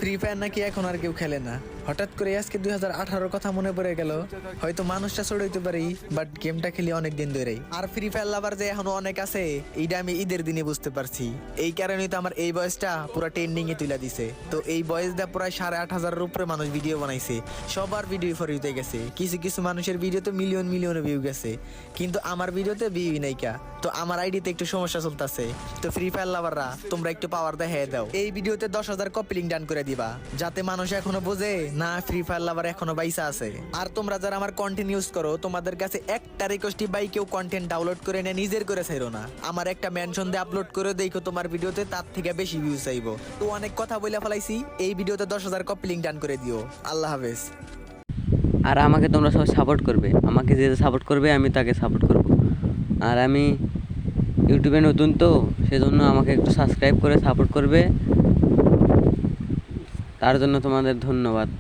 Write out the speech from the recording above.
Free fire নাকি এখন আর কেউ খেলে না। হঠাৎ করে আজকে 2018 কথা মনে পড়ে গেল। হয়তো মানুষটা ছোট হইতে পারি, বাট গেমটা খেলি অনেক দিন ধরেই। আর ফ্রি ফায়ার লাভার যে এখনো অনেক আছে, এইটা আমি ঈদের দিনে বুঝতে পারছি। এই কারণেই তো আমার এই বয়সটা পুরো ট্রেন্ডিং এ তুলে দিছে। তো এই বয়স দা প্রায় 8,500-এর উপরে মানুষ ভিডিও বানাইছে, সবার ভিডিও ফর ইউতে গেছে। কিছু কিছু মানুষের ভিডিওতে মিলিয়ন মিলিয়ন ভিউ গেছে, কিন্তু আমার ভিডিওতে ভিউ নাইকা। তো আমার আইডিতে একটু সমস্যা চলতেছে। তো ফ্রি ফায়ার লাভাররা তোমরা একটু পাওয়ার দেখাই দাও, এই ভিডিওতে 10,000 কপি লিংক ডান করে দিবা, যাতে মানুষ এখনো বোঝে না ফ্রি ফায়ার লাভার এখনো বাইসা আছে। আর তোমরা যারা আমার কন্টেন্ট ইউজ করো, তোমাদের কাছে একটা রিকোয়েস্টই ভাই, কেউ কন্টেন্ট ডাউনলোড করে নিয়ে নিজের করে চাইরো না। আমার একটা মেনশন দিয়ে আপলোড করে দেখো তোমার ভিডিওতে তার থেকে বেশি ভিউ চাইবো। তো অনেক কথা বলে ফেলাইছি, এই ভিডিওতে 10,000 কপি লিংক ডান করে দিও। আল্লাহ হাফেজ। আর আমাকে তোমরা সবাই সাপোর্ট করবে, আমাকে যে সাপোর্ট করবে আমি তাকে সাপোর্ট করব। আর আমি ইউটিউবে নতুন, তো সেজন্য আমাকে একটু সাবস্ক্রাইব করে সাপোর্ট করবে, তার জন্য তোমাদের ধন্যবাদ।